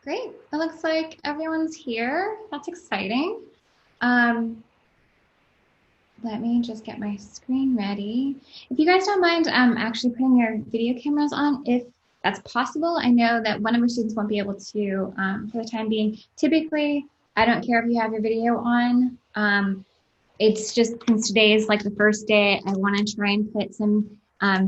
Great. It looks like everyone's here. That's exciting. Um, Let me just get my screen ready. If you guys don't mind actually putting your video cameras on, if that's possible. I know that one of our students won't be able to for the time being. Typically, I don't care if you have your video on. It's just since today is like the first day, I want to try and put some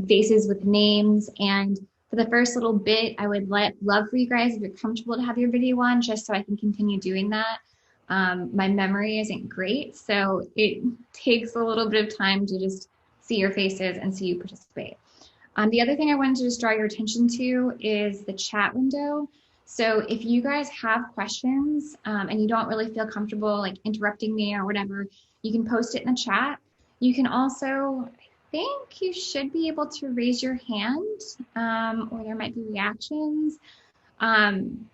faces with names. And for the first little bit, I would love for you guys, if you're comfortable, to have your video on, just so I can continue doing that. My memory isn't great, so it takes a little bit of time to just see your faces and see you participate. The other thing I wanted to just draw your attention to is the chat window. So if you guys have questions and you don't really feel comfortable like interrupting me or whatever, you can post it in the chat. You can also, I think you should be able to raise your hand or there might be reactions. I'm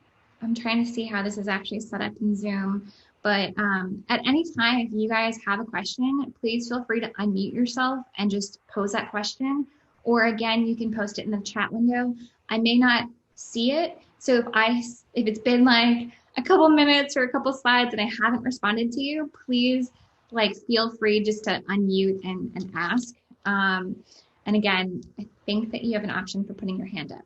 trying to see how this is actually set up in Zoom. But at any time, if you guys have a question, please feel free to unmute yourself and just pose that question. Or again, you can post it in the chat window. I may not see it. So if it's been like a couple minutes or a couple slides and I haven't responded to you, please feel free just to unmute and ask. And again, I think that you have an option for putting your hand up.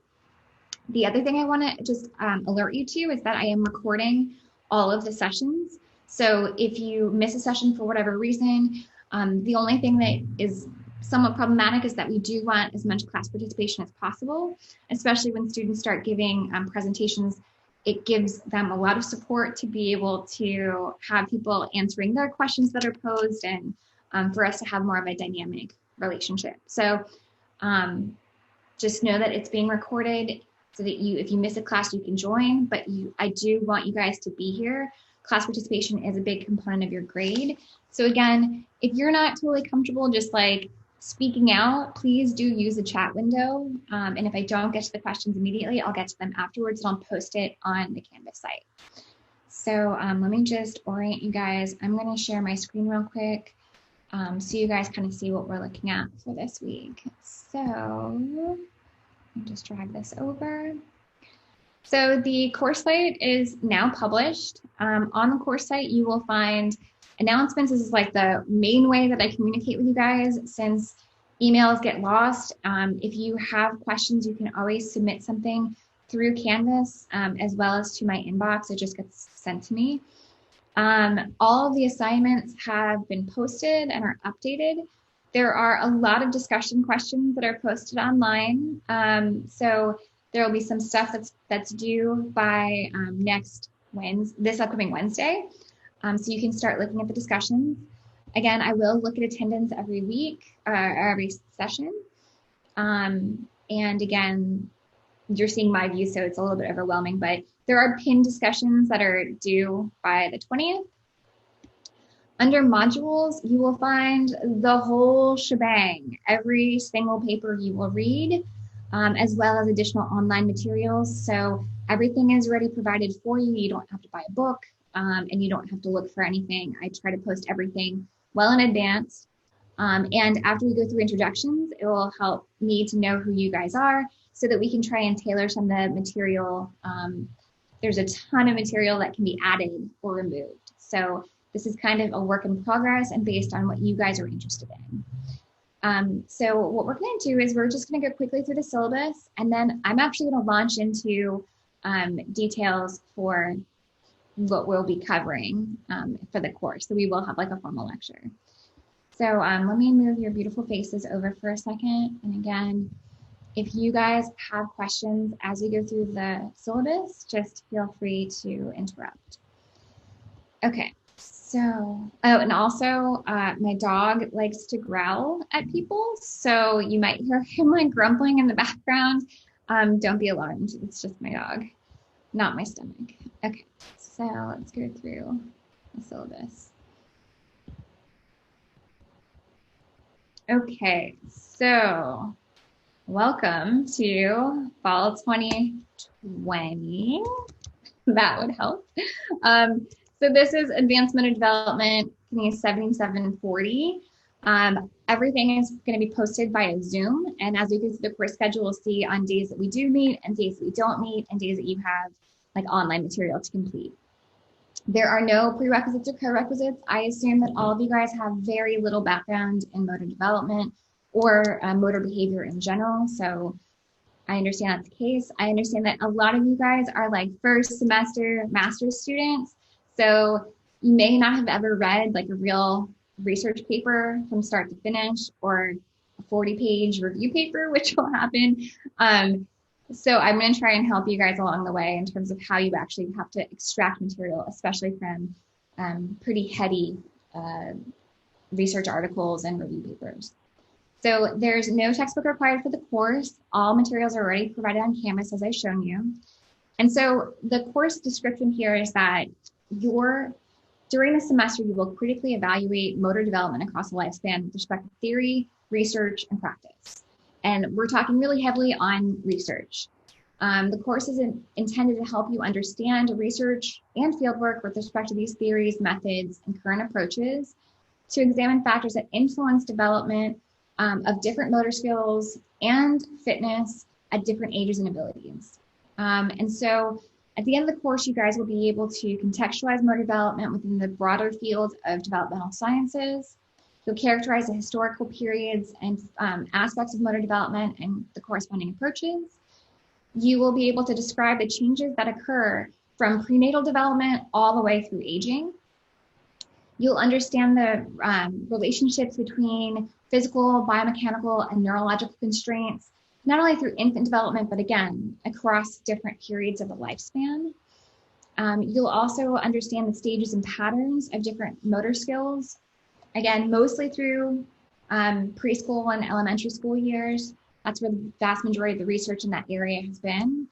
The other thing I want to just alert you to is that I am recording all of the sessions. So if you miss a session for whatever reason, the only thing that is somewhat problematic is that we do want as much class participation as possible, especially when students start giving presentations. It gives them a lot of support to be able to have people answering their questions that are posed and for us to have more of a dynamic relationship. So just know that it's being recorded so that if you miss a class, you can join, but I do want you guys to be here. Class participation is a big component of your grade. So again, if you're not totally comfortable just speaking out, please do use the chat window. And if I don't get to the questions immediately, I'll get to them afterwards and I'll post it on the Canvas site. So let me just orient you guys. I'm gonna share my screen real quick so you guys kind of see what we're looking at for this week. So just drag this over. So the course site is now published. On the course site, you will find announcements. This is like the main way that I communicate with you guys since emails get lost. If you have questions, you can always submit something through Canvas as well as to my inbox. It just gets sent to me. All of the assignments have been posted and are updated. There are a lot of discussion questions that are posted online. So there will be some stuff that's due by this upcoming Wednesday. So you can start looking at the discussions. Again, I will look at attendance every week, or every session. And again, you're seeing my view, so it's a little bit overwhelming, but there are pinned discussions that are due by the 20th. Under modules, you will find the whole shebang, every single paper you will read, as well as additional online materials. So everything is already provided for you. You don't have to buy a book and you don't have to look for anything. I try to post everything well in advance. And after we go through introductions, it will help me to know who you guys are so that we can try and tailor some of the material. There's a ton of material that can be added or removed. So this is kind of a work in progress and based on what you guys are interested in. So what we're going to do is we're just going to go quickly through the syllabus, and then I'm actually going to launch into details for what we'll be covering for the course. So we will have a formal lecture. So let me move your beautiful faces over for a second. And again, if you guys have questions as we go through the syllabus, just feel free to interrupt. Okay. So, and also my dog likes to growl at people. So you might hear him grumbling in the background. Don't be alarmed. It's just my dog, not my stomach. Okay, so let's go through the syllabus. Okay, so welcome to fall 2020. That would help. So this is Advancement of Development KINE7740. Everything is going to be posted via Zoom. And as we go through the course schedule, we'll see on days that we do meet and days that we don't meet and days that you have like online material to complete. There are no prerequisites or co-requisites. I assume that all of you guys have very little background in motor development or motor behavior in general. So I understand that's the case. I understand that a lot of you guys are like first semester master's students. So you may not have ever read like a real research paper from start to finish or a 40-page review paper, which will happen. So I'm going to try and help you guys along the way in terms of how you actually have to extract material, especially from pretty heady research articles and review papers. So there's no textbook required for the course. All materials are already provided on Canvas, as I've shown you. And so the course description here is that during the semester, you will critically evaluate motor development across the lifespan with respect to theory, research, and practice. And we're talking really heavily on research. The course is intended to help you understand research and fieldwork with respect to these theories, methods, and current approaches, to examine factors that influence development of different motor skills and fitness at different ages and abilities. And so at the end of the course, you guys will be able to contextualize motor development within the broader field of developmental sciences. You'll characterize the historical periods and aspects of motor development and the corresponding approaches. You will be able to describe the changes that occur from prenatal development all the way through aging. You'll understand the relationships between physical, biomechanical, and neurological constraints, not only through infant development, but again, across different periods of the lifespan. You'll also understand the stages and patterns of different motor skills, again, mostly through preschool and elementary school years. That's where the vast majority of the research in that area has been.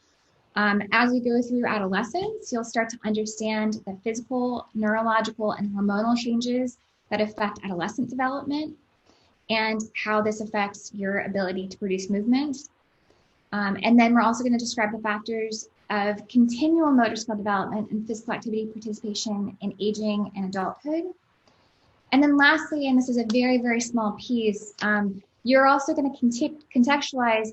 As we go through adolescence, you'll start to understand the physical, neurological, and hormonal changes that affect adolescent development and how this affects your ability to produce movement. And then we're also going to describe the factors of continual motor skill development and physical activity participation in aging and adulthood. And then lastly, and this is a very, very small piece, you're also going to contextualize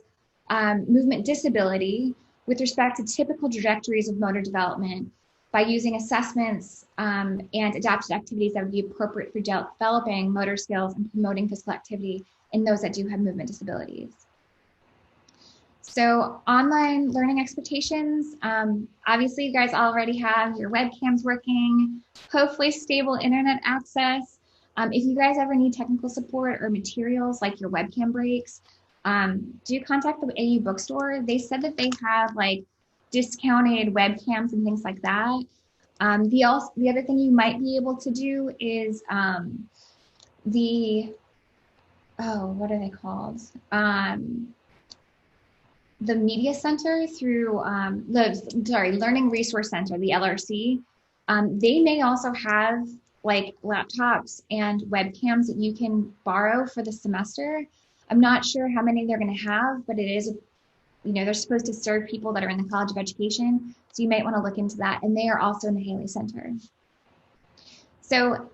movement disability with respect to typical trajectories of motor development by using assessments and adapted activities that would be appropriate for developing motor skills and promoting physical activity in those that do have movement disabilities. So online learning expectations, obviously you guys already have your webcams working, hopefully stable internet access. If you guys ever need technical support or materials like your webcam breaks, do contact the AU bookstore. They said that they have like discounted webcams and things like that. The other thing you might be able to do is what are they called? The Media Center through Learning Resource Center, the LRC. They may also have like laptops and webcams that you can borrow for the semester. I'm not sure how many they're going to have, but it is, they're supposed to serve people that are in the College of Education. So you might want to look into that. And they are also in the Haley Center. So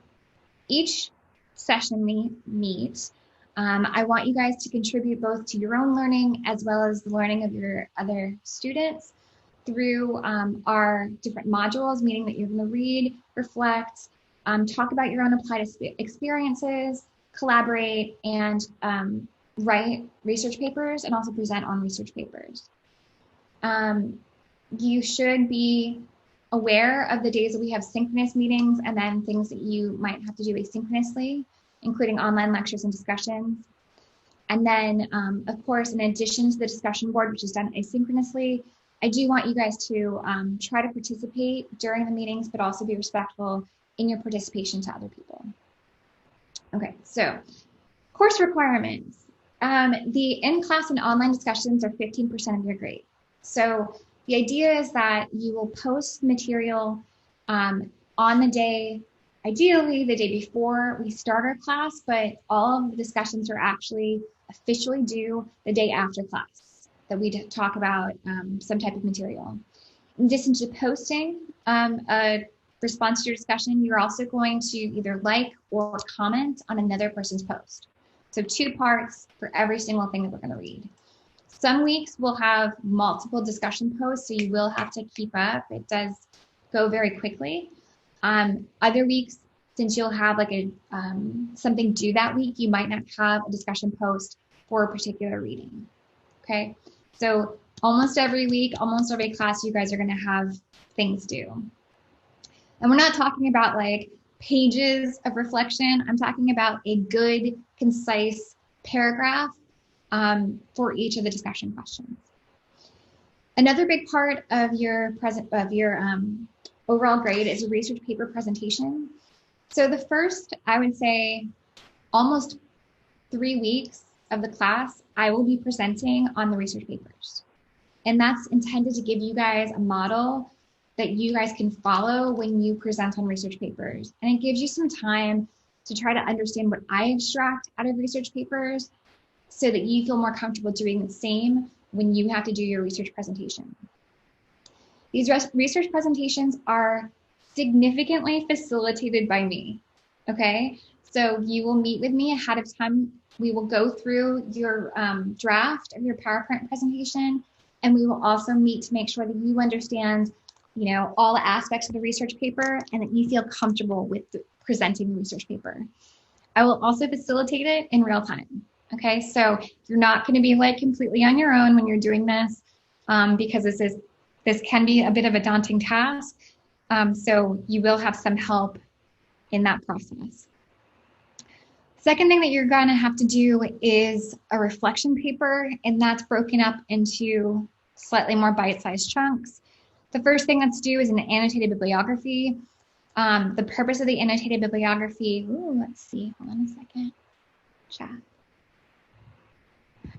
each session we meet, I want you guys to contribute both to your own learning as well as the learning of your other students through our different modules, meaning that you're going to read, reflect, talk about your own applied experiences, collaborate, and write research papers and also present on research papers. You should be aware of the days that we have synchronous meetings and then things that you might have to do asynchronously, including online lectures and discussions. And then, of course, in addition to the discussion board, which is done asynchronously, I do want you guys to try to participate during the meetings, but also be respectful in your participation to other people. Okay, so course requirements. The in-class and online discussions are 15% of your grade. So the idea is that you will post material on the day, ideally the day before we start our class, but all of the discussions are actually officially due the day after class, that we talk about some type of material. In addition to posting a response to your discussion, you're also going to either like or comment on another person's post. So 2 parts for every single thing that we're going to read. Some weeks will have multiple discussion posts, so you will have to keep up. It does go very quickly. Other weeks, since you'll have like a something due that week, you might not have a discussion post for a particular reading. Okay, so almost every week, almost every class, you guys are going to have things due. And we're not talking about like pages of reflection. I'm talking about a good, concise paragraph for each of the discussion questions. Another big part of your overall grade is a research paper presentation. So the first, I would say, almost 3 weeks of the class, I will be presenting on the research papers. And that's intended to give you guys a model that you guys can follow when you present on research papers. And it gives you some time to try to understand what I extract out of research papers so that you feel more comfortable doing the same when you have to do your research presentation. These research presentations are significantly facilitated by me, okay? So you will meet with me ahead of time. We will go through your draft of your PowerPoint presentation, and we will also meet to make sure that you understand, you know, all the aspects of the research paper and that you feel comfortable with presenting the research paper. I will also facilitate it in real time, okay? So you're not gonna be like completely on your own when you're doing this because this can be a bit of a daunting task. So you will have some help in that process. Second thing that you're gonna have to do is a reflection paper, and that's broken up into slightly more bite-sized chunks. The first thing that's due is an annotated bibliography. The purpose of the annotated bibliography, let's see, hold on a second, chat.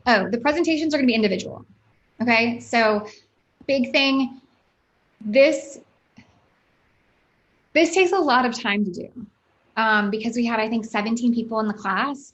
Oh, the presentations are gonna be individual, okay? So big thing, this takes a lot of time to do because we have, I think, 17 people in the class.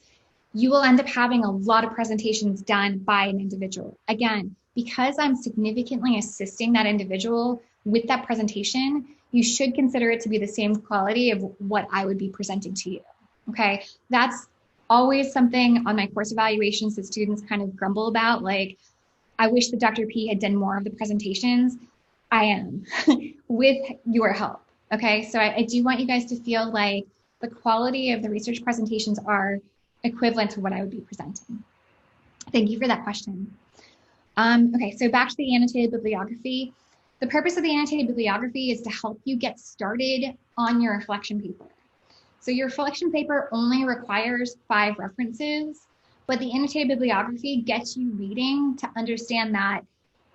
You will end up having a lot of presentations done by an individual. Again, because I'm significantly assisting that individual with that presentation, you should consider it to be the same quality of what I would be presenting to you, okay? That's always something on my course evaluations that students kind of grumble about, like, I wish that Dr. P had done more of the presentations. I am, with your help, okay? So I do want you guys to feel like the quality of the research presentations are equivalent to what I would be presenting. Thank you for that question. Okay, so back to the annotated bibliography. The purpose of the annotated bibliography is to help you get started on your reflection paper. So your reflection paper only requires 5 references, but the annotated bibliography gets you reading to understand that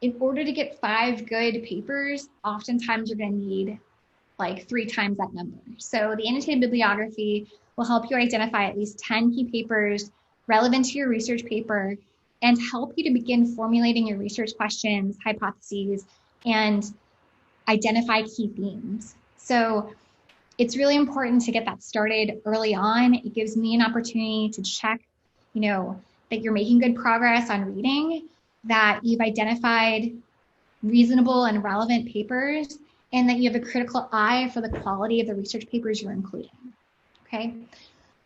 in order to get 5 good papers, oftentimes you're gonna need like 3 times that number. So the annotated bibliography will help you identify at least 10 key papers relevant to your research paper and help you to begin formulating your research questions, hypotheses, and identify key themes. So it's really important to get that started early on. It gives me an opportunity to check, you know, that you're making good progress on reading, that you've identified reasonable and relevant papers, and that you have a critical eye for the quality of the research papers you're including, okay?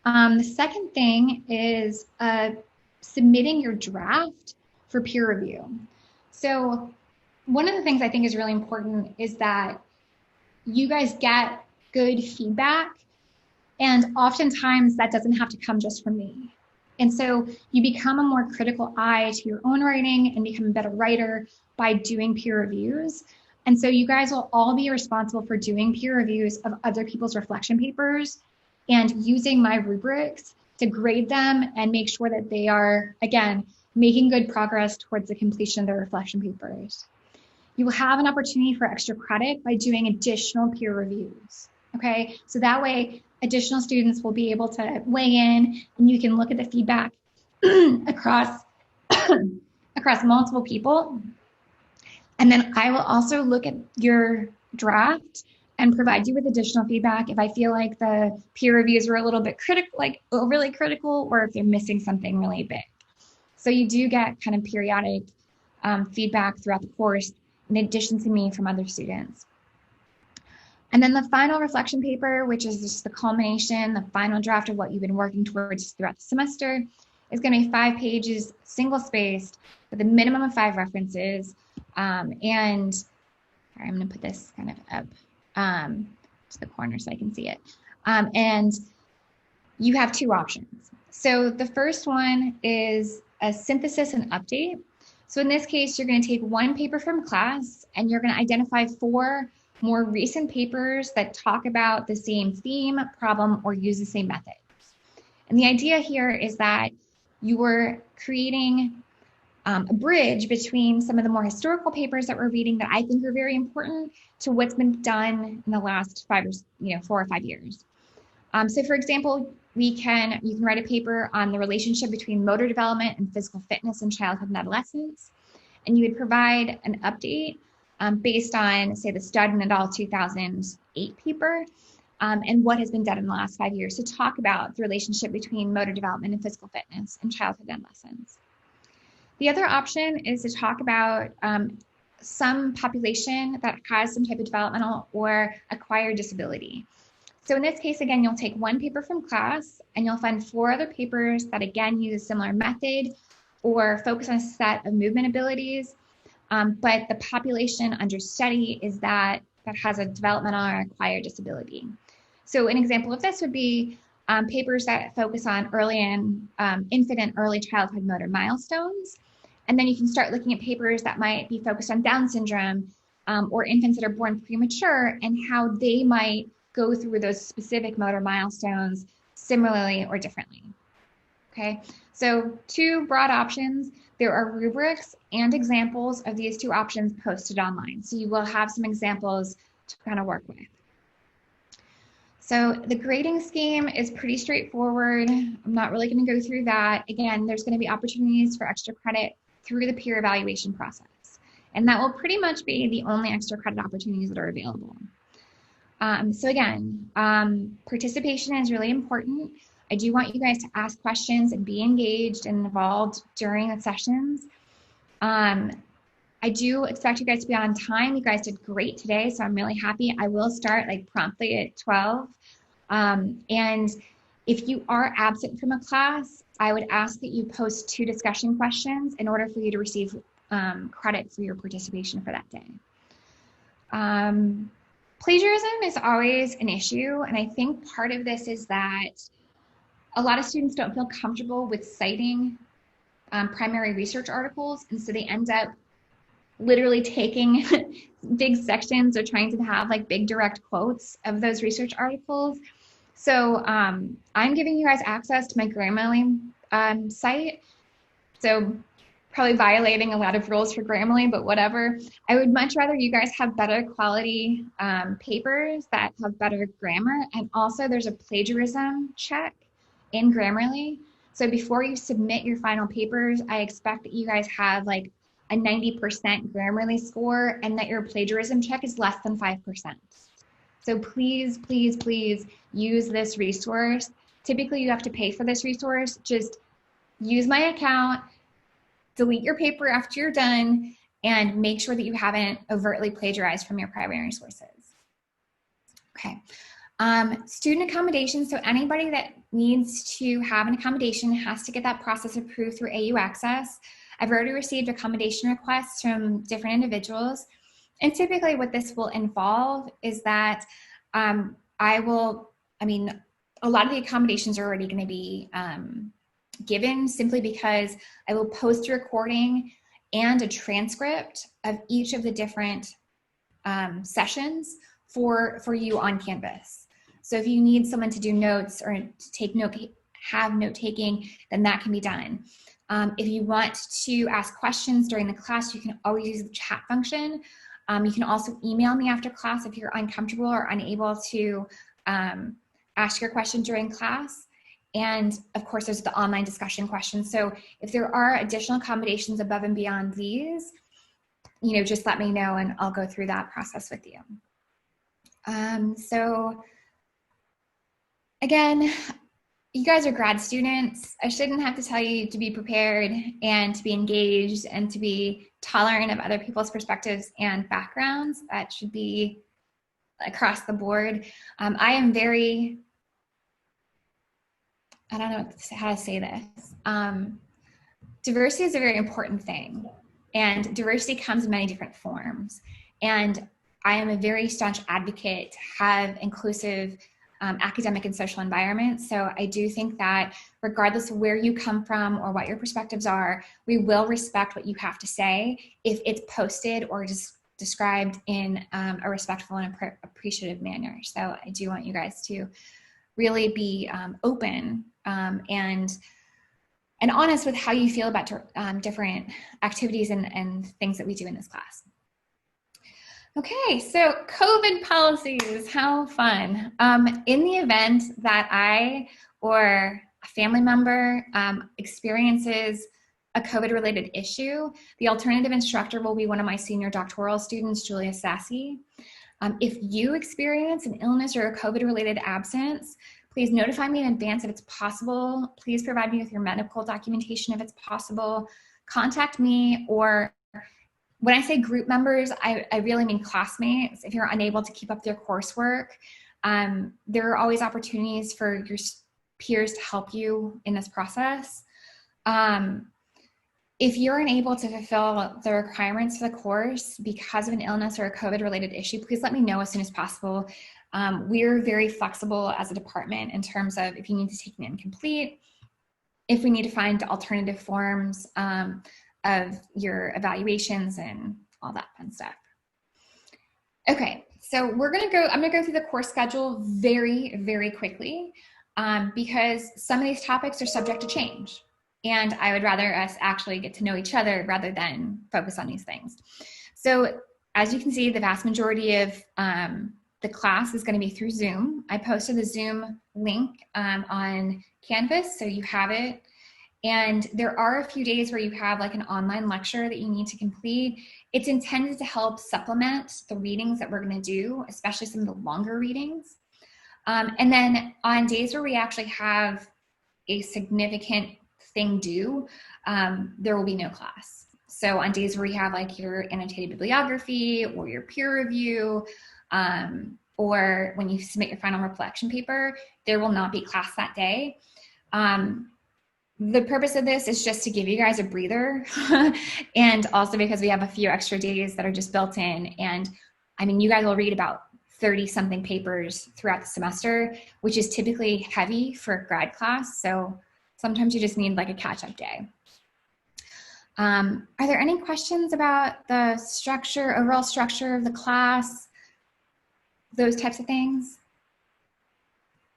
The second thing is submitting your draft for peer review. So one of the things I think is really important is that you guys get good feedback, and oftentimes that doesn't have to come just from me. And so you become a more critical eye to your own writing and become a better writer by doing peer reviews. And so you guys will all be responsible for doing peer reviews of other people's reflection papers and using my rubrics to grade them and make sure that they are, again, making good progress towards the completion of their reflection papers. You will have an opportunity for extra credit by doing additional peer reviews, okay? So that way, additional students will be able to weigh in and you can look at the feedback across, across multiple people. And then I will also look at your draft and provide you with additional feedback if I feel like the peer reviews were a little bit critical, like overly critical, or if they're missing something really big. So you do get kind of periodic feedback throughout the course in addition to me from other students. And then the final reflection paper, which is just the culmination, the final draft of what you've been working towards throughout the semester, is going to be 5 pages, single spaced, with a minimum of 5 references. And sorry, I'm going to put this kind of up to the corner so I can see it. And you have 2 options. So the first one is a synthesis and update. So in this case, you're going to take 1 paper from class and you're going to identify 4 more recent papers that talk about the same theme, problem, or use the same methods. And the idea here is that you are creating a bridge between some of the more historical papers that we're reading that I think are very important to what's been done in the last 4 or 5 years. So for example, you can write a paper on the relationship between motor development and physical fitness in childhood and adolescence. And you would provide an update based on, say, the Studden et al. 2008 paper and what has been done in the last 5 years to talk about the relationship between motor development and physical fitness in childhood and adolescence. The other option is to talk about some population that has some type of developmental or acquired disability. So in this case, again, you'll take 1 paper from class and you'll find 4 other papers that again use a similar method or focus on a set of movement abilities. But the population under study is that has a developmental or acquired disability. So an example of this would be papers that focus on early and infant and early childhood motor milestones. And then you can start looking at papers that might be focused on Down syndrome or infants that are born premature and how they might go through those specific motor milestones similarly or differently. Okay, so 2 broad options. There are rubrics and examples of these 2 options posted online. So you will have some examples to kind of work with. So the grading scheme is pretty straightforward. I'm not really going to go through that. Again, there's going to be opportunities for extra credit through the peer evaluation process. And that will pretty much be the only extra credit opportunities that are available. So again, participation is really important. I do want you guys to ask questions and be engaged and involved during the sessions. I do expect you guys to be on time. You guys did great today, so I'm really happy. I will start like promptly at 12. And if you are absent from a class, I would ask that you post 2 discussion questions in order for you to receive credit for your participation for that day. Plagiarism is always an issue, and I think part of this is that a lot of students don't feel comfortable with citing primary research articles, and so they end up literally taking big sections or trying to have like big direct quotes of those research articles. So I'm giving you guys access to my Grammarly site. So probably violating a lot of rules for Grammarly, but whatever. I would much rather you guys have better quality papers that have better grammar. And also there's a plagiarism check in Grammarly. So before you submit your final papers, I expect that you guys have like a 90% Grammarly score and that your plagiarism check is less than 5%. So please, please, please use this resource. Typically you have to pay for this resource. Just use my account, delete your paper after you're done, and make sure that you haven't overtly plagiarized from your primary sources. Okay. Student accommodation. So anybody that needs to have an accommodation has to get that process approved through AU Access. I've already received accommodation requests from different individuals. And typically what this will involve is that a lot of the accommodations are already going to be given simply because I will post a recording and a transcript of each of the different sessions for you on Canvas. So if you need someone to do notes or to take have note taking, then that can be done. If you want to ask questions during the class, you can always use the chat function. You can also email me after class if you're uncomfortable or unable to ask your question during class. And of course, there's the online discussion questions. So if there are additional accommodations above and beyond these, just let me know and I'll go through that process with you. So again, you guys are grad students. I shouldn't have to tell you to be prepared and to be engaged and to be tolerant of other people's perspectives and backgrounds. That should be across the board. I am very, I don't know how to say this. diversity is a very important thing, and diversity comes in many different forms. And I am a very staunch advocate to have inclusive academic and social environments. So I do think that regardless of where you come from or what your perspectives are, we will respect what you have to say if it's posted or just described in a respectful and appreciative manner. So I do want you guys to really be open and honest with how you feel about different activities and things that we do in this class. Okay, so COVID policies, how fun. In the event that I or a family member experiences a COVID-related issue, the alternative instructor will be one of my senior doctoral students, Julia Sassy. If you experience an illness or a COVID-related absence, please notify me in advance if it's possible. Please provide me with your medical documentation if it's possible. Contact me, or when I say group members, I really mean classmates. If you're unable to keep up their coursework, there are always opportunities for your peers to help you in this process. If you're unable to fulfill the requirements for the course because of an illness or a COVID-related issue, please let me know as soon as possible. We're very flexible as a department in terms of if you need to take an incomplete, if we need to find alternative forms of your evaluations and all that fun stuff. Okay, so I'm gonna go through the course schedule very, very quickly because some of these topics are subject to change. And I would rather us actually get to know each other rather than focus on these things. So as you can see, the vast majority of the class is going to be through Zoom. I posted the Zoom link on Canvas, so you have it. And there are a few days where you have like an online lecture that you need to complete. It's intended to help supplement the readings that we're going to do, especially some of the longer readings. And then on days where we actually have a significant thing due, there will be no class. So on days where you have like your annotated bibliography or your peer review, or when you submit your final reflection paper, there will not be class that day. The purpose of this is just to give you guys a breather and also because we have a few extra days that are just built in. And I mean, you guys will read about 30 something papers throughout the semester, which is typically heavy for a grad class. So sometimes you just need like a catch-up day. Are there any questions about the structure, overall structure of the class, those types of things?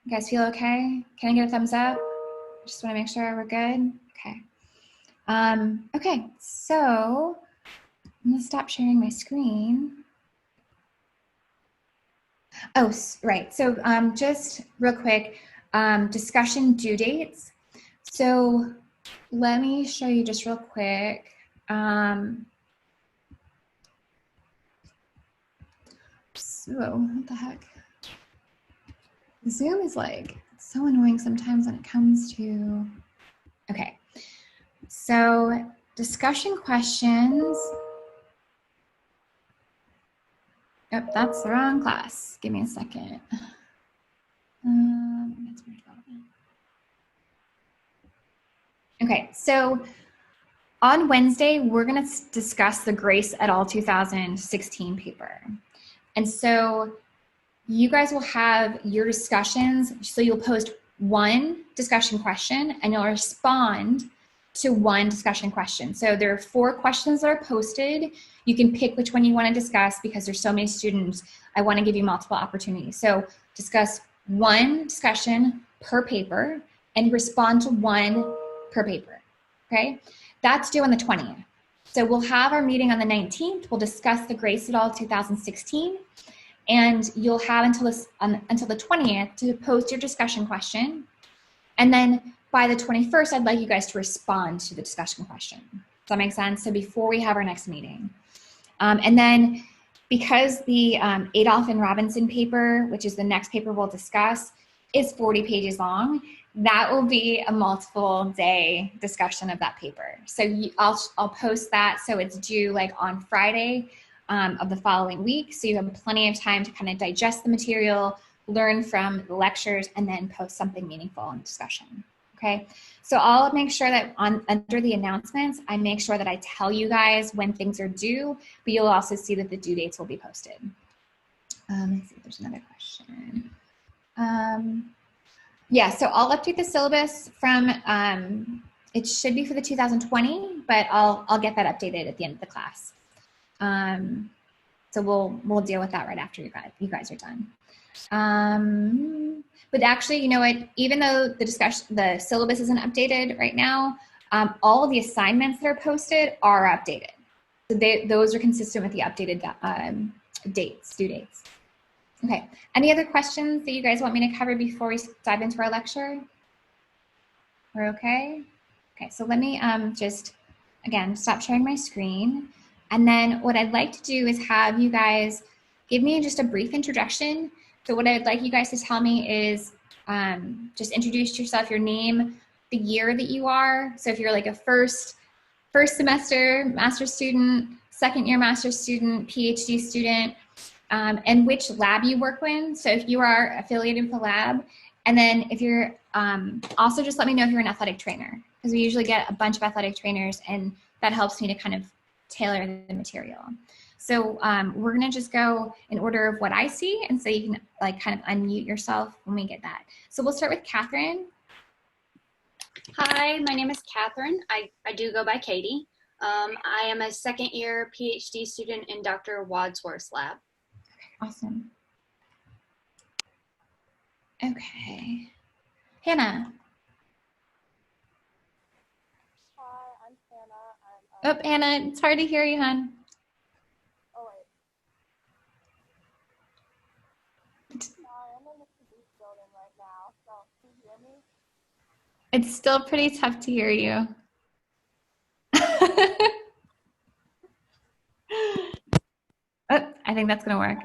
You guys feel okay? Can I get a thumbs up? Just want to make sure we're good. Okay. Okay, so I'm gonna stop sharing my screen. Oh, right. So just real quick, discussion due dates. So let me show you just real quick. So what the heck? Zoom is like so annoying sometimes when it comes to, okay. So discussion questions. Oh, that's the wrong class. Give me a second. Okay, so on Wednesday, we're going to discuss the Grace et al. 2016 paper. And so you guys will have your discussions. So you'll post one discussion question and you'll respond to one discussion question. So there are 4 questions that are posted. You can pick which one you want to discuss because there's so many students. I want to give you multiple opportunities. So discuss one discussion per paper and respond to one per paper, okay? That's due on the 20th. So we'll have our meeting on the 19th. We'll discuss the Grace et al. 2016, and you'll have until the 20th to post your discussion question. And then by the 21st, I'd like you guys to respond to the discussion question. Does that make sense? So before we have our next meeting. And then because the Adolph and Robinson paper, which is the next paper we'll discuss, is 40 pages long, that will be a multiple day discussion of that paper. So I'll post that so it's due like on Friday of the following week. So you have plenty of time to kind of digest the material, learn from the lectures, and then post something meaningful in discussion, Okay, so I'll make sure that under the announcements, I make sure that I tell you guys when things are due, but you'll also see that the due dates will be posted. Let's see if there's another question. Yeah, so I'll update the syllabus from, it should be for the 2020, but I'll get that updated at the end of the class. So we'll deal with that right after you guys are done. But actually, you know what, even though the syllabus isn't updated right now, all of the assignments that are posted are updated. So those are consistent with the updated due dates. Okay, any other questions that you guys want me to cover before we dive into our lecture? We're okay? Okay, so let me just, again, stop sharing my screen. And then what I'd like to do is have you guys give me just a brief introduction. So what I'd like you guys to tell me is just introduce yourself, your name, the year that you are. So if you're like a first semester master's student, second year master's student, PhD student, and which lab you work with. So if you are affiliated with a lab, and then if you're, also just let me know if you're an athletic trainer, because we usually get a bunch of athletic trainers and that helps me to kind of tailor the material. So we're gonna just go in order of what I see, and so you can like kind of unmute yourself when we get that. So we'll start with Catherine. Hi, my name is Catherine. I do go by Katie. I am a second year PhD student in Dr. Wadsworth's lab. Awesome. Okay. Hannah. Hi, I'm Hannah. Oh, Hannah, it's hard to hear you, hon. Oh, wait. Sorry, I'm in the police building right now, so can you hear me? It's still pretty tough to hear you. Oh, I think that's gonna work.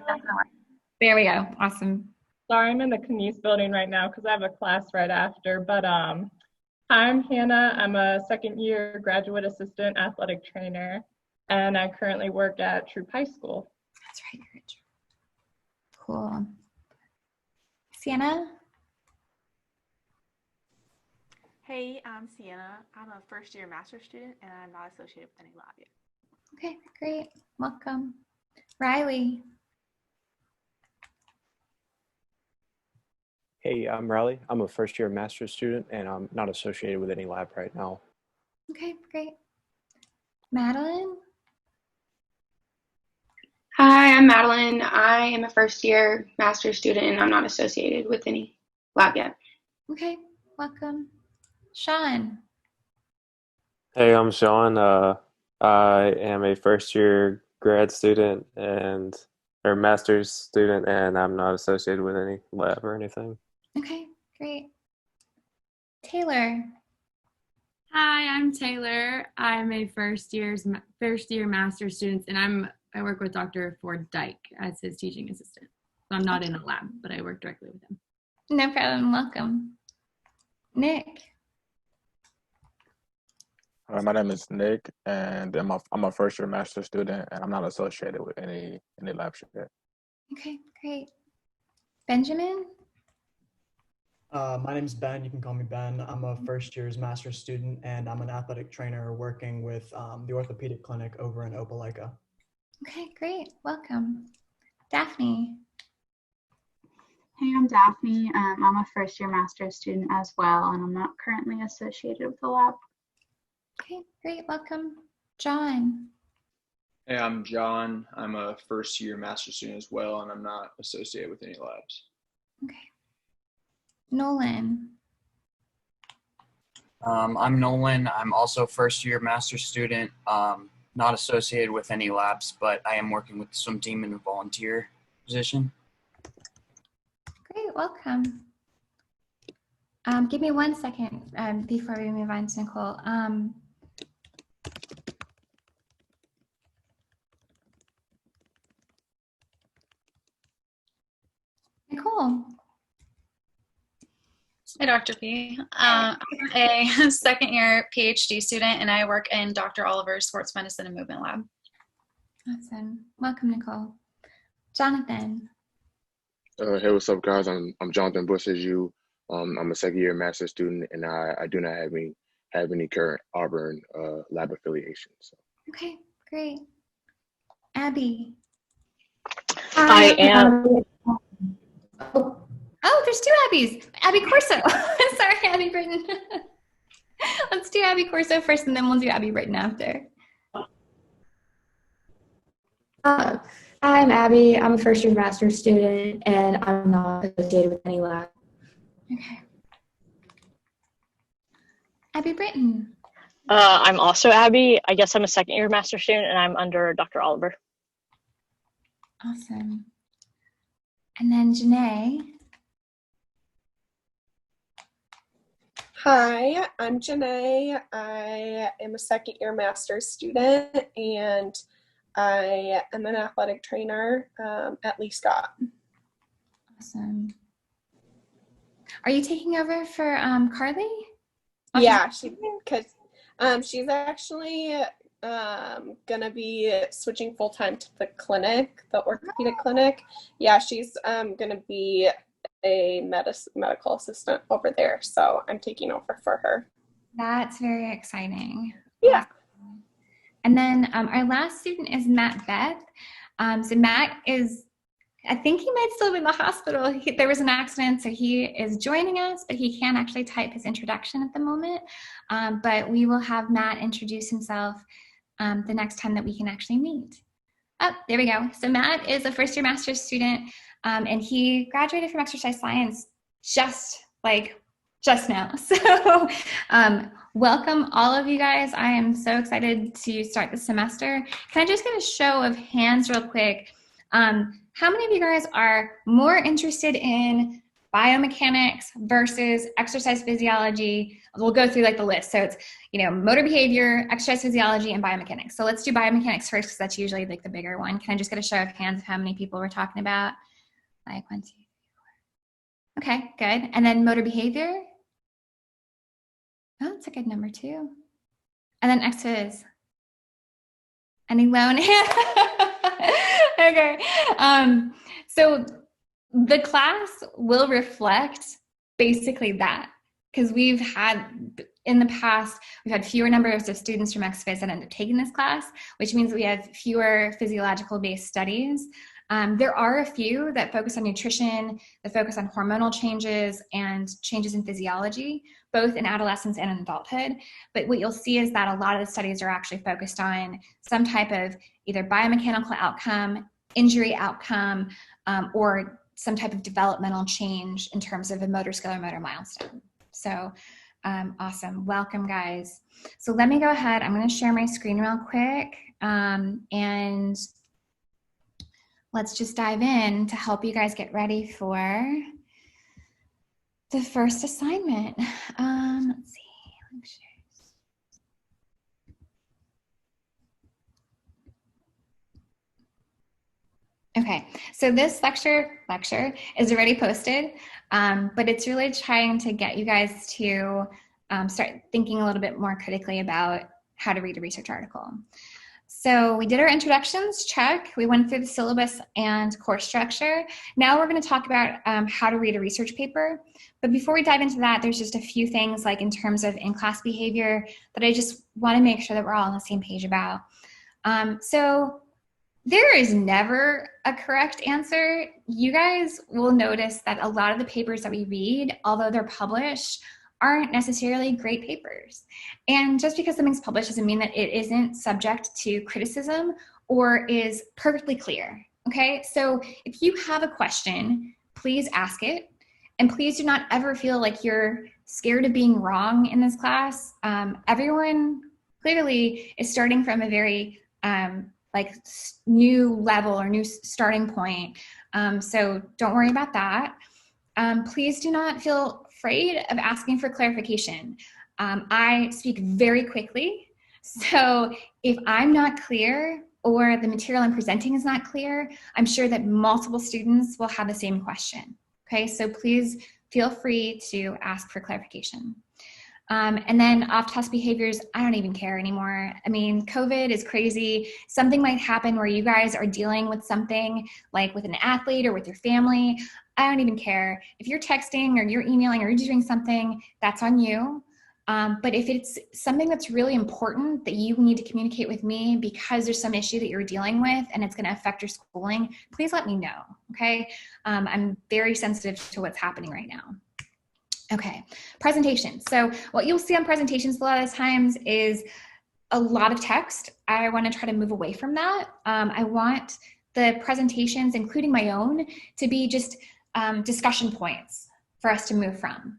There we go. Awesome. Sorry, I'm in the Kines building right now because I have a class right after. But I'm Hannah. I'm a second year graduate assistant athletic trainer, and I currently work at Troop High School. That's right, you're at Troop. Cool. Sienna? Hey, I'm Sienna. I'm a first year master's student and I'm not associated with any lab yet. Okay, great. Welcome. Riley? Hey, I'm Riley. I'm a first year master's student and I'm not associated with any lab right now. Okay, great. Madeline? Hi, I'm Madeline. I am a first year master's student and I'm not associated with any lab yet. Okay, welcome. Sean? Hey, I'm Sean. I am a first year grad student or master's student, and I'm not associated with any lab or anything. Okay, great. Taylor? Hi, I'm Taylor. I'm a first year master's student, and I work with Dr. Ford Dyke as his teaching assistant. So I'm not in a lab, but I work directly with him. No problem. Welcome. Nick? My name is Nick, and I'm a first year master's student, and I'm not associated with any lab yet. Okay, great. Benjamin? My name is Ben. You can call me Ben. I'm a first year's master's student, and I'm an athletic trainer working with the orthopedic clinic over in Opelika. Okay, great. Welcome. Daphne? Hey, I'm Daphne. I'm a first year master's student as well, and I'm not currently associated with the lab. Okay, great. Welcome. John? Hey, I'm John. I'm a first year master's student as well, and I'm not associated with any labs. Okay. Nolan? I'm Nolan. I'm also first year master's student, not associated with any labs, but I am working with the swim team in a volunteer position. Great, welcome. Give me 1 second before we move on to Nicole. Nicole. Hi, Dr. P. I'm a second year PhD student and I work in Dr. Oliver's Sports Medicine and Movement Lab. Awesome. Welcome, Nicole. Jonathan. Hey, what's up, guys? I'm Jonathan Bush, as you I'm a second year master's student, and I do not have any current Auburn lab affiliations. So. Okay, great. Abby. I am. Oh, there's two Abbies. Abby Corso. Sorry, Abby Britton. Let's do Abby Corso first, and then we'll do Abby Britton after. I'm Abby. I'm a first year master's student, and I'm not associated with any lab. Okay. Abby Britton. I'm also Abby. I guess I'm a second year master's student, and I'm under Dr. Oliver. Awesome. And then Janae. Hi, I'm Janae. I am a second year master's student, and I am an athletic trainer at Lee Scott. Awesome. Are you taking over for Carly? Yeah, she's actually gonna be switching full time to the clinic, the orthopedic clinic. Yeah, she's gonna be a medical assistant over there, so I'm taking over for her. That's very exciting. Yeah. And then our last student is Matt Beth. So Matt is, I think he might still be in the hospital. There was an accident, so he is joining us, but he can't actually type his introduction at the moment. But we will have Matt introduce himself the next time that we can actually meet. Oh, there we go. So Matt is a first year master's student, and he graduated from exercise science just now. So welcome all of you guys. I am so excited to start the semester. Can I just get a show of hands real quick? How many of you guys are more interested in biomechanics versus exercise physiology? We'll go through like the list. So it's, motor behavior, exercise physiology, and biomechanics. So let's do biomechanics first, because that's usually like the bigger one. Can I just get a show of hands of how many people we're talking about? Like 1, 2, 3, 4. Okay, good. And then motor behavior? Oh, that's a good number too. And then exercise. Any lone hand? Okay. So the class will reflect basically that, because we've had, in the past, we've had fewer numbers of students from XPhys that end up taking this class, which means we have fewer physiological-based studies. There are a few that focus on nutrition, that focus on hormonal changes and changes in physiology, both in adolescence and in adulthood. But what you'll see is that a lot of the studies are actually focused on some type of either biomechanical outcome, injury outcome, or some type of developmental change in terms of a motor skill or motor milestone. So awesome. Welcome, guys. So let me go ahead. I'm going to share my screen real quick, and let's just dive in to help you guys get ready for the first assignment. Let's see. Okay, so this lecture is already posted, but it's really trying to get you guys to start thinking a little bit more critically about how to read a research article. So we did our introductions, check. We went through the syllabus and course structure. Now we're going to talk about how to read a research paper. But before we dive into that, there's just a few things like in terms of in-class behavior that I just want to make sure that we're all on the same page about. So there is never a correct answer. You guys will notice that a lot of the papers that we read, although they're published, aren't necessarily great papers. And just because something's published doesn't mean that it isn't subject to criticism or is perfectly clear, okay? So if you have a question, please ask it. And please do not ever feel like you're scared of being wrong in this class. Everyone clearly is starting from a very new level or new starting point. So don't worry about that. Please do not feel afraid of asking for clarification. I speak very quickly, so if I'm not clear or the material I'm presenting is not clear, I'm sure that multiple students will have the same question. Okay, so please feel free to ask for clarification. And then off-task behaviors, I don't even care anymore. I mean, COVID is crazy. Something might happen where you guys are dealing with something like with an athlete or with your family. I don't even care. If you're texting or you're emailing or you're doing something, that's on you. But if it's something that's really important that you need to communicate with me because there's some issue that you're dealing with and it's going to affect your schooling, please let me know, okay? I'm very sensitive to what's happening right now. Okay, presentations. So what you'll see on presentations a lot of times is a lot of text. I want to try to move away from that. I want the presentations, including my own, to be just discussion points for us to move from.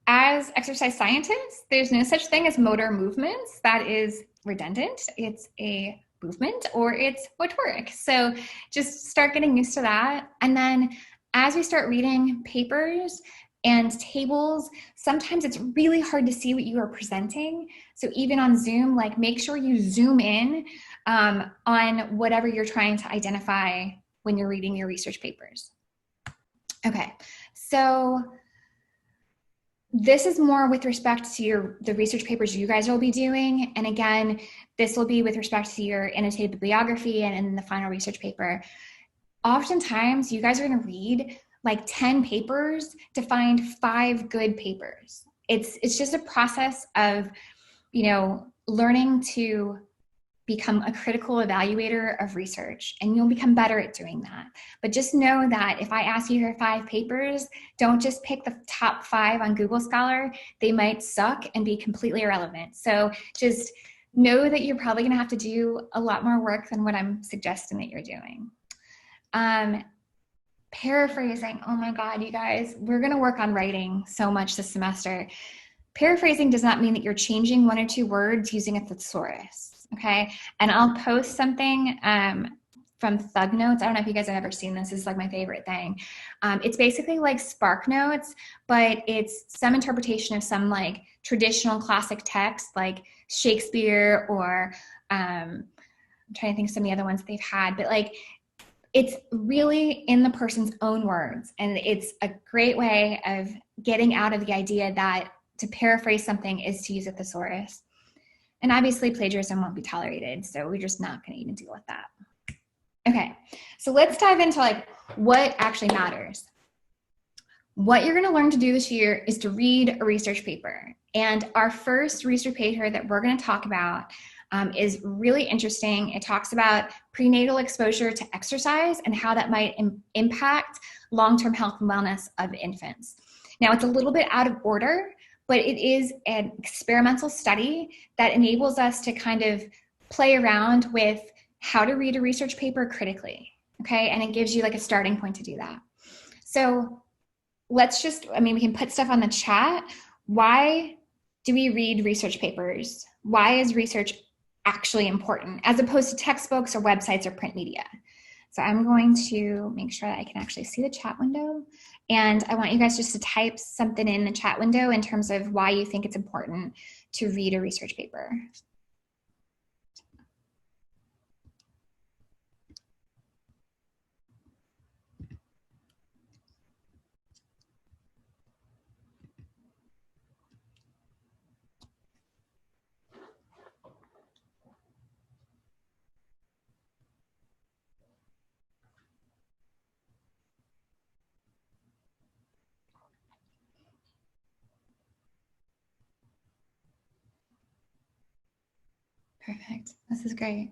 As exercise scientists, there's no such thing as motor movements. That is redundant. It's a movement or it's motoric. So just start getting used to that. And then as we start reading papers and tables, sometimes it's really hard to see what you are presenting. So even on Zoom, like make sure you zoom in on whatever you're trying to identify when you're reading your research papers. Okay, so this is more with respect to the research papers you guys will be doing. And again, this will be with respect to your annotated bibliography and in the final research paper. Oftentimes, you guys are going to read like 10 papers to find 5 good papers. It's just a process of, you know, learning to become a critical evaluator of research, and you'll become better at doing that. But just know that if I ask you for 5 papers, don't just pick the top 5 on Google Scholar. They might suck and be completely irrelevant. So just know that you're probably gonna have to do a lot more work than what I'm suggesting that you're doing. Paraphrasing, oh my God, you guys, we're gonna work on writing so much this semester. Paraphrasing does not mean that you're changing 1 or 2 words using a thesaurus, okay? And I'll post something from Thug Notes. I don't know if you guys have ever seen this. This is like my favorite thing. It's basically like Spark Notes, but it's some interpretation of some like traditional classic text like Shakespeare or I'm trying to think of some of the other ones they've had, but like it's really in the person's own words. And it's a great way of getting out of the idea that to paraphrase something is to use a thesaurus. And obviously plagiarism won't be tolerated, so we're just not gonna even deal with that. Okay, so let's dive into like what actually matters. What you're gonna learn to do this year is to read a research paper. And our first research paper that we're gonna talk about is really interesting. It talks about prenatal exposure to exercise and how that might impact long-term health and wellness of infants. Now, it's a little bit out of order, but it is an experimental study that enables us to kind of play around with how to read a research paper critically, okay? And it gives you like a starting point to do that. So let's just, I mean, we can put stuff on the chat. Why do we read research papers? Why is research actually important as opposed to textbooks or websites or print media? So I'm going to make sure that I can actually see the chat window. And I want you guys just to type something in the chat window in terms of why you think it's important to read a research paper. Perfect. This is great.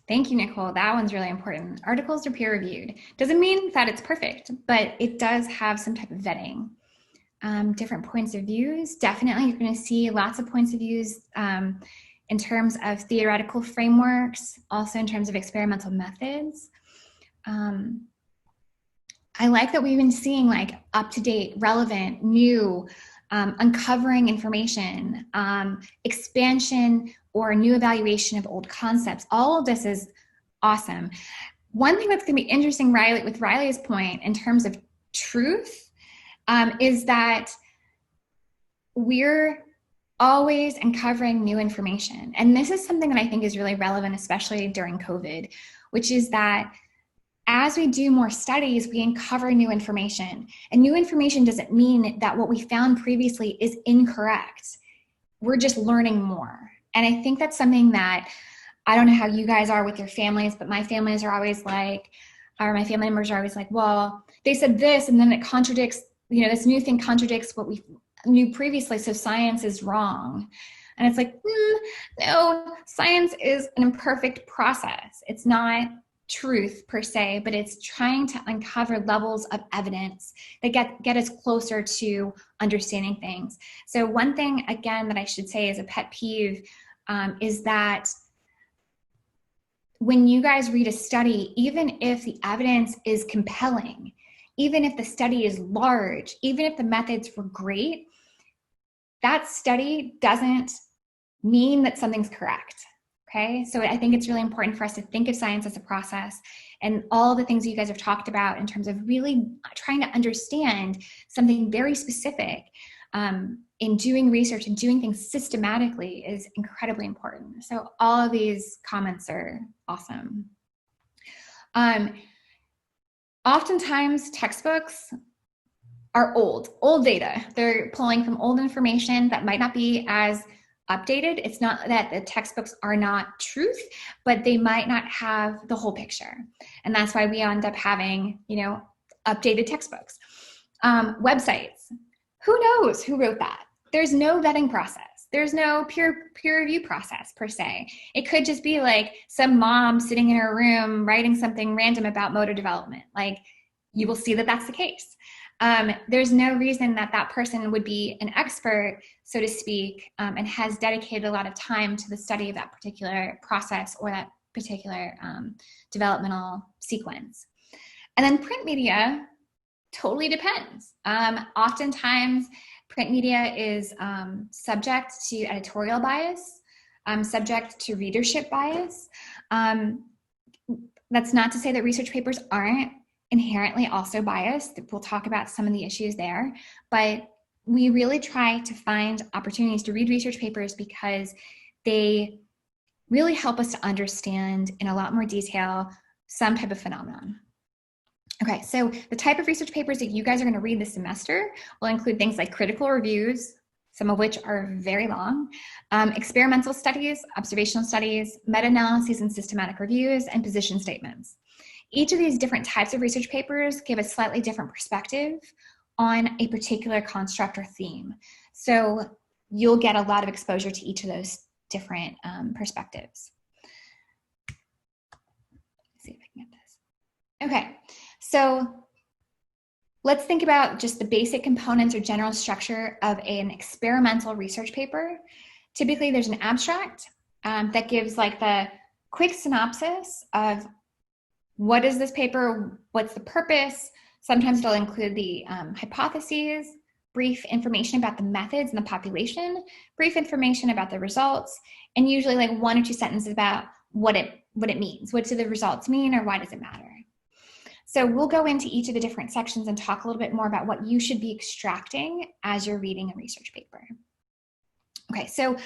Thank you, Nicole. That one's really important. Articles are peer reviewed. Doesn't mean that it's perfect, but it does have some type of vetting. Different points of views. Definitely, you're going to see lots of points of views in terms of theoretical frameworks, also in terms of experimental methods. I like that we've been seeing like up-to-date, relevant, new, uncovering information, expansion or new evaluation of old concepts. All of this is awesome. One thing that's going to be interesting, Riley, with Riley's point in terms of truth, is that we're always uncovering new information. And this is something that I think is really relevant, especially during COVID, which is that as we do more studies, we uncover new information. And new information doesn't mean that what we found previously is incorrect. We're just learning more. And I think that's something that, I don't know how you guys are with your families, but my families are always like, or my family members are always like, well, they said this and then it contradicts, this new thing contradicts what we knew previously, so science is wrong. And it's like, no, science is an imperfect process. It's not truth per se, but it's trying to uncover levels of evidence that get us closer to understanding things. So one thing, again, that I should say is a pet peeve is that when you guys read a study, even if the evidence is compelling, even if the study is large, even if the methods were great, that study doesn't mean that something's correct. Okay, so I think it's really important for us to think of science as a process, and all the things that you guys have talked about in terms of really trying to understand something very specific in doing research and doing things systematically is incredibly important. So all of these comments are awesome. Oftentimes textbooks are old data. They're pulling from old information that might not be as updated. It's not that the textbooks are not truth, but they might not have the whole picture. And that's why we end up having, updated textbooks. Websites, who knows who wrote that? There's no vetting process. There's no peer review process per se. It could just be like some mom sitting in her room writing something random about motor development. Like, you will see that that's the case. There's no reason that that person would be an expert, so to speak, and has dedicated a lot of time to the study of that particular process or that particular developmental sequence. And then print media totally depends. Oftentimes, print media is subject to editorial bias, subject to readership bias. That's not to say that research papers aren't inherently also biased. We'll talk about some of the issues there, but we really try to find opportunities to read research papers because they really help us to understand in a lot more detail some type of phenomenon. Okay, so the type of research papers that you guys are going to read this semester will include things like critical reviews, some of which are very long, experimental studies, observational studies, meta-analyses and systematic reviews, and position statements. Each of these different types of research papers give a slightly different perspective on a particular construct or theme. So you'll get a lot of exposure to each of those different perspectives. Let's see if I can get this. Okay, so let's think about just the basic components or general structure of an experimental research paper. Typically, there's an abstract that gives like the quick synopsis of what is this paper, what's the purpose. Sometimes it'll include the hypotheses, brief information about the methods and the population, brief information about the results, and usually like 1 or 2 sentences about what it means. What do the results mean, or why does it matter? So we'll go into each of the different sections and talk a little bit more about what you should be extracting as you're reading a research paper. Okay, so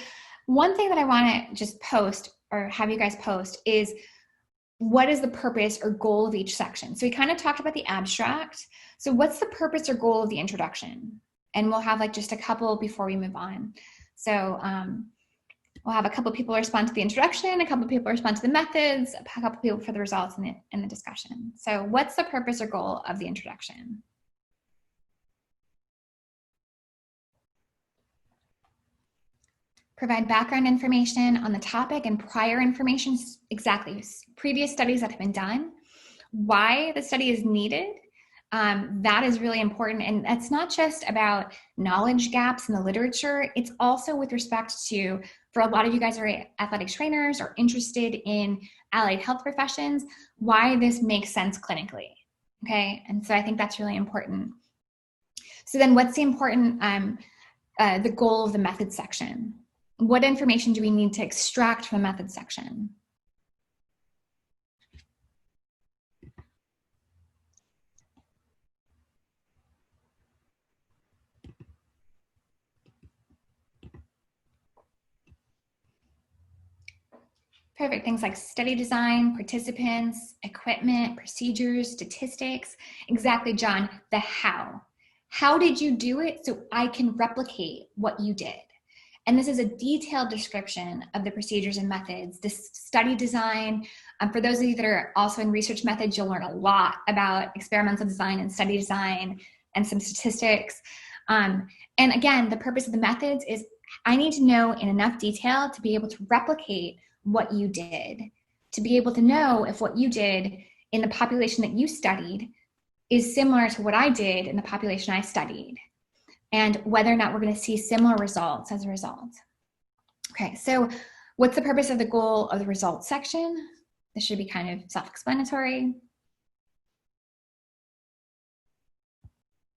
one thing that I want to just post or have you guys post is what is the purpose or goal of each section? So we kind of talked about the abstract. So what's the purpose or goal of the introduction? And we'll have like just a couple before we move on. So we'll have a couple people respond to the introduction, a couple people respond to the methods, a couple people for the results in the discussion. So what's the purpose or goal of the introduction? Provide background information on the topic and prior information, exactly, previous studies that have been done, why the study is needed. That is really important. And that's not just about knowledge gaps in the literature. It's also with respect to, for a lot of you guys are athletic trainers or interested in allied health professions, why this makes sense clinically, okay? And so I think that's really important. So then what's the important, the goal of the methods section? What information do we need to extract from the methods section? Perfect. Things like study design, participants, equipment, procedures, statistics. Exactly, John, the how. How did you do it so I can replicate what you did? And this is a detailed description of the procedures and methods, this study design. For those of you that are also in research methods, you'll learn a lot about experimental design and study design and some statistics. And again, the purpose of the methods is I need to know in enough detail to be able to replicate what you did, to be able to know if what you did in the population that you studied is similar to what I did in the population I studied, and whether or not we're going to see similar results as a result. Okay, so what's the purpose of the goal of the results section? This should be kind of self-explanatory.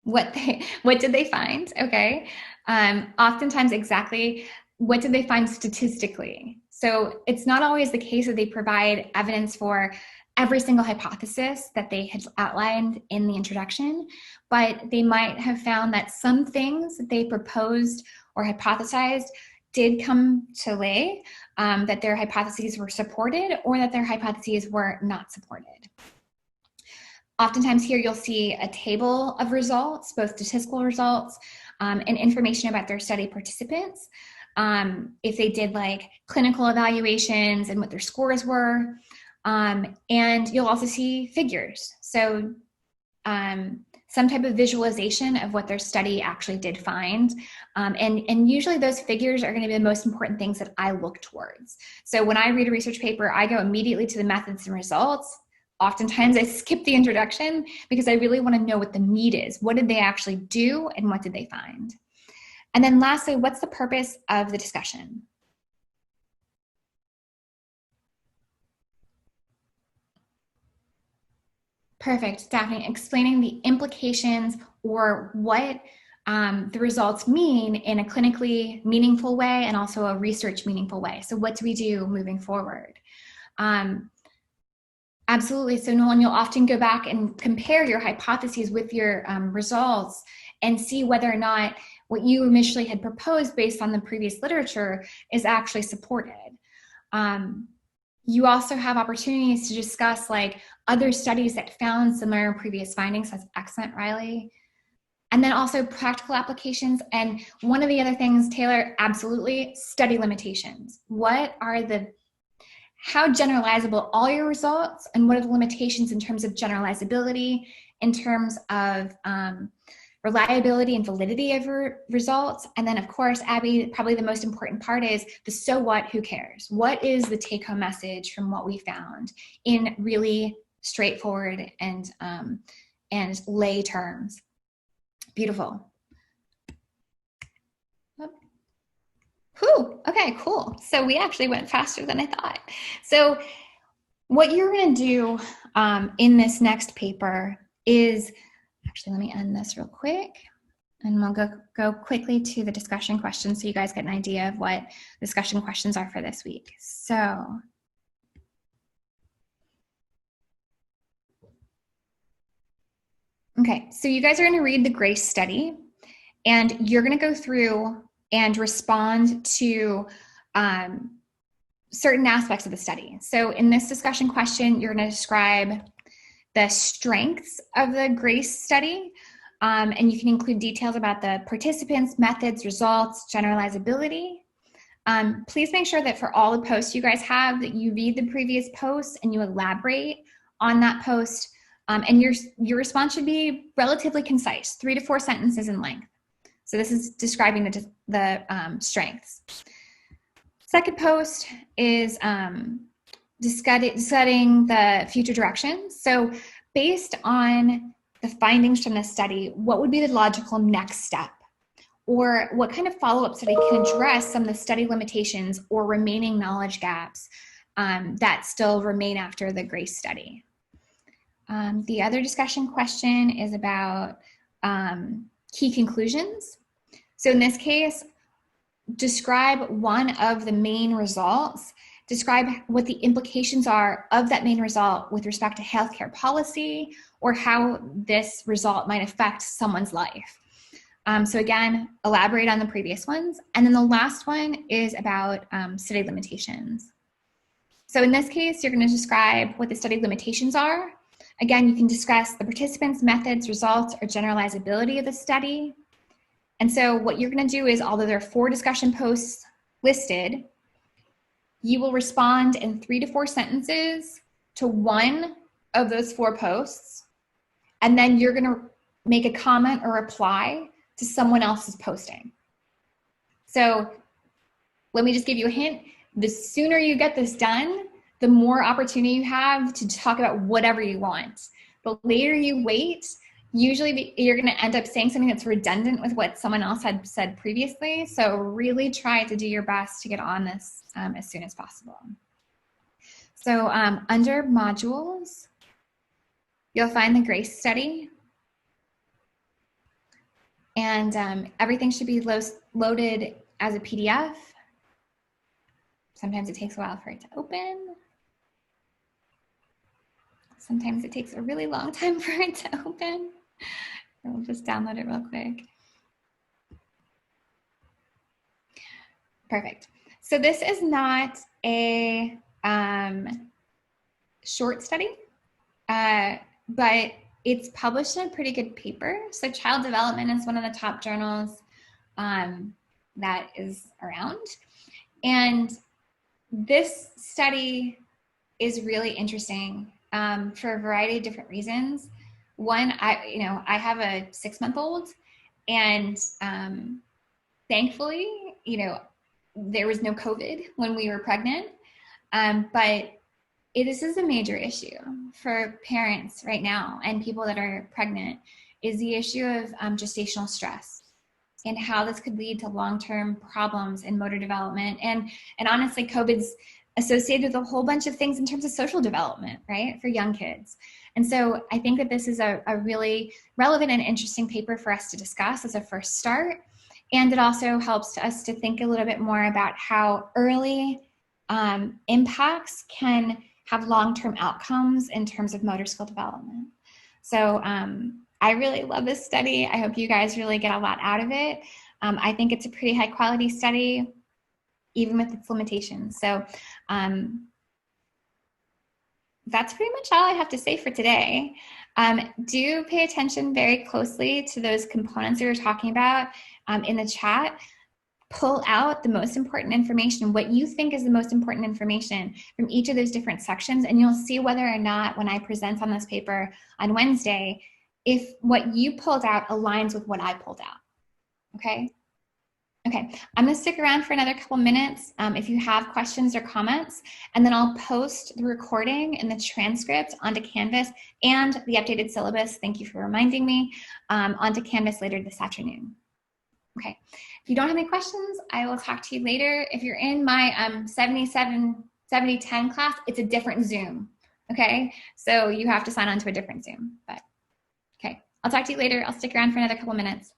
What did they find? Okay, oftentimes exactly what did they find statistically? So it's not always the case that they provide evidence for every single hypothesis that they had outlined in the introduction, but they might have found that some things that they proposed or hypothesized did come to lay, that their hypotheses were supported or that their hypotheses were not supported. Oftentimes here you'll see a table of results, both statistical results and information about their study participants. If they did like clinical evaluations and what their scores were. And you'll also see figures. So some type of visualization of what their study actually did find. And usually those figures are going to be the most important things that I look towards. So when I read a research paper, I go immediately to the methods and results. Oftentimes I skip the introduction because I really want to know what the meat is. What did they actually do and what did they find? And then lastly, what's the purpose of the discussion? Perfect, Daphne, explaining the implications or what the results mean in a clinically meaningful way and also a research meaningful way. So what do we do moving forward? Absolutely, so Nolan, you'll often go back and compare your hypotheses with your results and see whether or not what you initially had proposed based on the previous literature is actually supported. You also have opportunities to discuss like other studies that found similar previous findings. That's excellent, Riley. And then also practical applications. And one of the other things, Taylor, absolutely, study limitations. How generalizable all your results and what are the limitations in terms of generalizability, in terms of reliability and validity of your results. And then of course, Abby, probably the most important part is the so what, who cares? What is the take-home message from what we found in really straightforward and lay terms? Beautiful. Whew, okay, cool. So we actually went faster than I thought. So what you're gonna do in this next paper is, actually let me end this real quick and we'll go quickly to the discussion questions so you guys get an idea of what discussion questions are for this week. So, okay, so you guys are gonna read the GRACE study and you're gonna go through and respond to certain aspects of the study. So in this discussion question, you're going to describe the strengths of the GRACE study, and you can include details about the participants, methods, results, generalizability. Please make sure that for all the posts you guys have, that you read the previous posts and you elaborate on that post, and your response should be relatively concise, 3 to 4 sentences in length. So this is describing the strengths. Second post is discussing the future directions. So based on the findings from this study, what would be the logical next step? Or what kind of follow-up study can address some of the study limitations or remaining knowledge gaps that still remain after the GRACE study? The other discussion question is about key conclusions. So in this case, describe one of the main results, describe what the implications are of that main result with respect to healthcare policy or how this result might affect someone's life. So again, elaborate on the previous ones. And then the last one is about study limitations. So in this case, you're going to describe what the study limitations are. Again, you can discuss the participants, methods, results, or generalizability of the study. And so what you're going to do is, although there are 4 discussion posts listed, you will respond in 3 to 4 sentences to one of those 4 posts, and then you're going to make a comment or reply to someone else's posting. So let me just give you a hint. The sooner you get this done, the more opportunity you have to talk about whatever you want. The later you wait, usually you're going to end up saying something that's redundant with what someone else had said previously. So really try to do your best to get on this as soon as possible. So under modules, you'll find the GRACE study. And everything should be loaded as a PDF. Sometimes it takes a while for it to open. Sometimes it takes a really long time for it to open. We'll just download it real quick. Perfect. So this is not a short study, but it's published in a pretty good paper. So Child Development is one of the top journals that is around. And this study is really interesting for a variety of different reasons. One, I have a 6-month-old, and thankfully, there was no COVID when we were pregnant, but this is a major issue for parents right now and people that are pregnant, is the issue of gestational stress and how this could lead to long-term problems in motor development. And honestly, COVID's associated with a whole bunch of things in terms of social development, right, for young kids. And so I think that this is a really relevant and interesting paper for us to discuss as a first start. And it also helps us to think a little bit more about how early impacts can have long-term outcomes in terms of motor skill development. So I really love this study. I hope you guys really get a lot out of it. I think it's a pretty high quality study, even with its limitations. So that's pretty much all I have to say for today. Do pay attention very closely to those components that we're talking about in the chat. Pull out the most important information, what you think is the most important information from each of those different sections, and you'll see whether or not when I present on this paper on Wednesday, if what you pulled out aligns with what I pulled out, okay? Okay, I'm gonna stick around for another couple minutes if you have questions or comments, and then I'll post the recording and the transcript onto Canvas and the updated syllabus, thank you for reminding me, onto Canvas later this afternoon. Okay, if you don't have any questions, I will talk to you later. If you're in my 70-10 class, it's a different Zoom, okay? So you have to sign on to a different Zoom, but okay. I'll talk to you later. I'll stick around for another couple minutes.